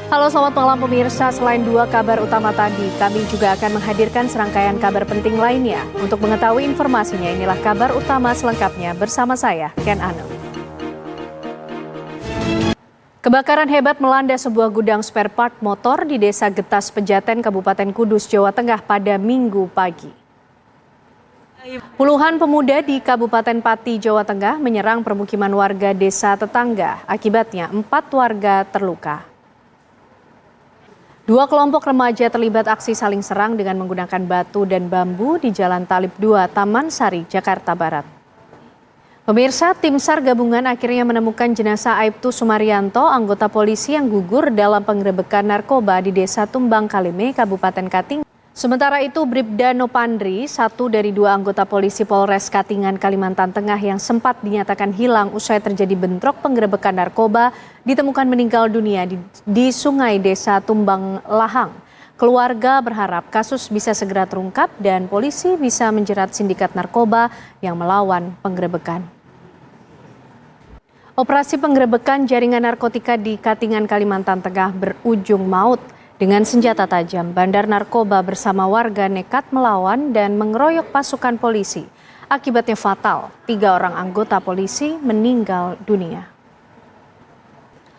Halo, selamat malam pemirsa. Selain dua kabar utama tadi, kami juga akan menghadirkan serangkaian kabar penting lainnya. Untuk mengetahui informasinya, inilah kabar utama selengkapnya bersama saya, Ken Anu. Kebakaran hebat melanda sebuah gudang spare part motor di Desa Getas Pejaten, Kabupaten Kudus, Jawa Tengah pada Minggu pagi. Puluhan pemuda di Kabupaten Pati, Jawa Tengah menyerang permukiman warga desa tetangga. Akibatnya 4 warga terluka. Dua kelompok remaja terlibat aksi saling serang dengan menggunakan batu dan bambu di Jalan Talib 2, Taman Sari, Jakarta Barat. Pemirsa, tim SAR gabungan akhirnya menemukan jenazah Aibtu Sumaryanto, anggota polisi yang gugur dalam penggerebekan narkoba di Desa Tumbang Kalime, Kabupaten Kating. Sementara itu, Bribda Nopandri, satu dari 2 anggota polisi Polres Katingan, Kalimantan Tengah yang sempat dinyatakan hilang usai terjadi bentrok penggerebekan narkoba, ditemukan meninggal dunia di sungai Desa Tumbang Lahang. Keluarga berharap kasus bisa segera terungkap dan polisi bisa menjerat sindikat narkoba yang melawan penggerebekan. Operasi penggerebekan jaringan narkotika di Katingan, Kalimantan Tengah berujung maut. Dengan senjata tajam, bandar narkoba bersama warga nekat melawan dan mengeroyok pasukan polisi. Akibatnya fatal, 3 orang anggota polisi meninggal dunia.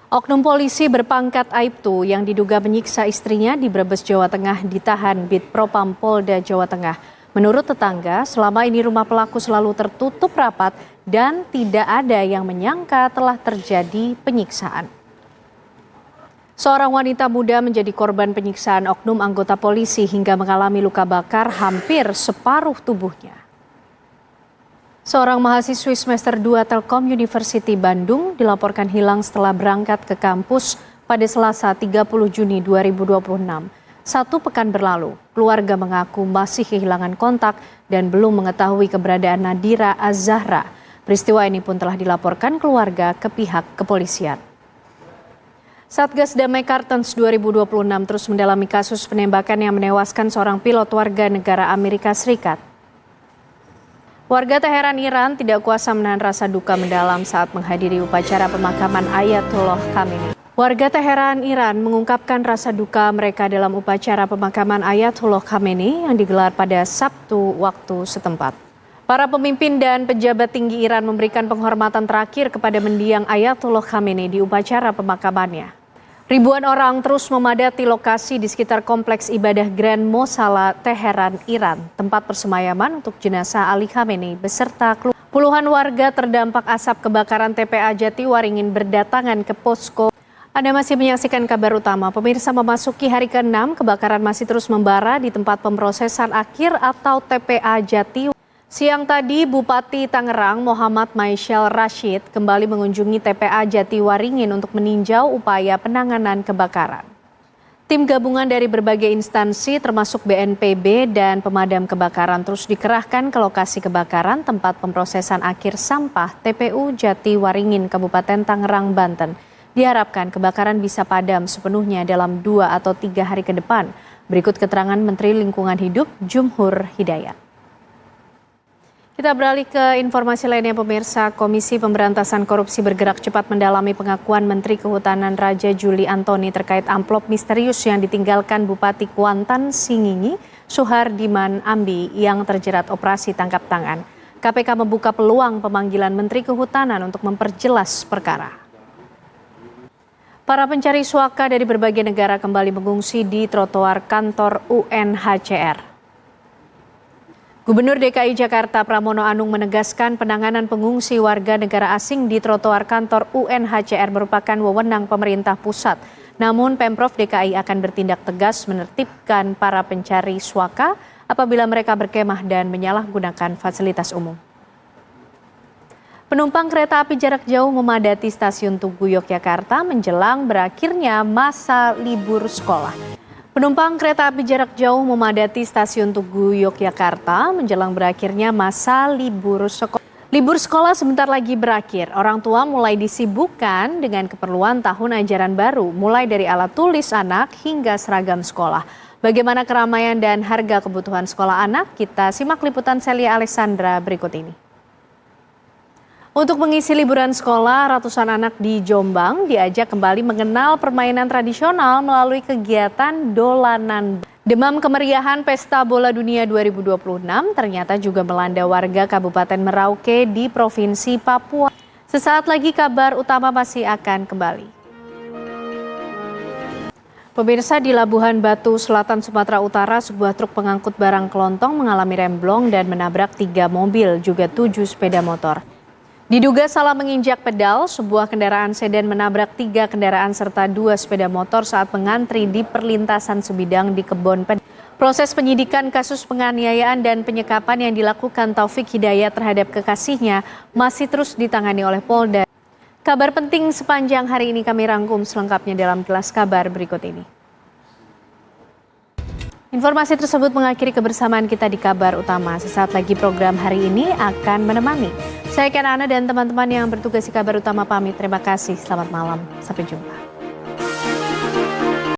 Oknum polisi berpangkat Aibtu yang diduga menyiksa istrinya di Brebes, Jawa Tengah ditahan Bid Propam Polda Jawa Tengah. Menurut tetangga, selama ini rumah pelaku selalu tertutup rapat dan tidak ada yang menyangka telah terjadi penyiksaan. Seorang wanita muda menjadi korban penyiksaan oknum anggota polisi hingga mengalami luka bakar hampir separuh tubuhnya. Seorang mahasiswi semester 2 Telkom University Bandung dilaporkan hilang setelah berangkat ke kampus pada Selasa 30 Juni 2026. 1 pekan berlalu, keluarga mengaku masih kehilangan kontak dan belum mengetahui keberadaan Nadira Az-Zahra. Peristiwa ini pun telah dilaporkan keluarga ke pihak kepolisian. Satgas Damai Kartens 2026 terus mendalami kasus penembakan yang menewaskan seorang pilot warga negara Amerika Serikat. Warga Teheran, Iran tidak kuasa menahan rasa duka mendalam saat menghadiri upacara pemakaman Ayatollah Khamenei. Warga Teheran, Iran mengungkapkan rasa duka mereka dalam upacara pemakaman Ayatollah Khamenei yang digelar pada Sabtu waktu setempat. Para pemimpin dan pejabat tinggi Iran memberikan penghormatan terakhir kepada mendiang Ayatollah Khamenei di upacara pemakamannya. Ribuan orang terus memadati lokasi di sekitar kompleks ibadah Grand Mosala Teheran, Iran, tempat persemayaman untuk jenazah Ali Khamenei beserta keluarga. Puluhan warga terdampak asap kebakaran TPA Jatiwaringin berdatangan ke posko. Anda masih menyaksikan kabar utama. Pemirsa, memasuki hari ke-6, kebakaran masih terus membara di tempat pemrosesan akhir atau TPA Jatiwaringin. Siang tadi, Bupati Tangerang Muhammad Maisyal Rashid kembali mengunjungi TPA Jatiwaringin untuk meninjau upaya penanganan kebakaran. Tim gabungan dari berbagai instansi termasuk BNPB dan pemadam kebakaran terus dikerahkan ke lokasi kebakaran tempat pemrosesan akhir sampah TPU Jatiwaringin, Kabupaten Tangerang, Banten. Diharapkan kebakaran bisa padam sepenuhnya dalam 2 atau 3 hari ke depan. Berikut keterangan Menteri Lingkungan Hidup Jumhur Hidayat. Kita beralih ke informasi lainnya pemirsa. Komisi Pemberantasan Korupsi bergerak cepat mendalami pengakuan Menteri Kehutanan Raja Juli Antoni terkait amplop misterius yang ditinggalkan Bupati Kuantan Singingi, Suhardiman Ambi yang terjerat operasi tangkap tangan. KPK membuka peluang pemanggilan Menteri Kehutanan untuk memperjelas perkara. Para pencari suaka dari berbagai negara kembali mengungsi di trotoar kantor UNHCR. Gubernur DKI Jakarta Pramono Anung menegaskan penanganan pengungsi warga negara asing di trotoar kantor UNHCR merupakan wewenang pemerintah pusat. Namun Pemprov DKI akan bertindak tegas menertibkan para pencari suaka apabila mereka berkemah dan menyalahgunakan fasilitas umum. Penumpang kereta api jarak jauh memadati stasiun Tugu Yogyakarta menjelang berakhirnya masa libur sekolah. Penumpang kereta api jarak jauh memadati stasiun Tugu Yogyakarta menjelang berakhirnya masa libur sekolah. Libur sekolah sebentar lagi berakhir. Orang tua mulai disibukkan dengan keperluan tahun ajaran baru, mulai dari alat tulis anak hingga seragam sekolah. Bagaimana keramaian dan harga kebutuhan sekolah anak? Kita simak liputan Celia Alexandra berikut ini. Untuk mengisi liburan sekolah, ratusan anak di Jombang diajak kembali mengenal permainan tradisional melalui kegiatan dolanan. Demam kemeriahan Pesta Bola Dunia 2026 ternyata juga melanda warga Kabupaten Merauke di Provinsi Papua. Sesaat lagi kabar utama masih akan kembali. Pemirsa, di Labuhan Batu, Selatan Sumatera Utara, sebuah truk pengangkut barang kelontong mengalami remblong dan menabrak 3 mobil, juga 7 sepeda motor. Diduga salah menginjak pedal, sebuah kendaraan sedan menabrak 3 kendaraan serta 2 sepeda motor saat mengantri di perlintasan sebidang di Kebon Ped. Proses penyidikan kasus penganiayaan dan penyekapan yang dilakukan Taufik Hidayat terhadap kekasihnya masih terus ditangani oleh Polda. Kabar penting sepanjang hari ini kami rangkum selengkapnya dalam Kilas Kabar berikut ini. Informasi tersebut mengakhiri kebersamaan kita di kabar utama. Sesaat lagi program hari ini akan menemani. Saya Kiana dan teman-teman yang bertugas di kabar utama pamit. Terima kasih, selamat malam, sampai jumpa.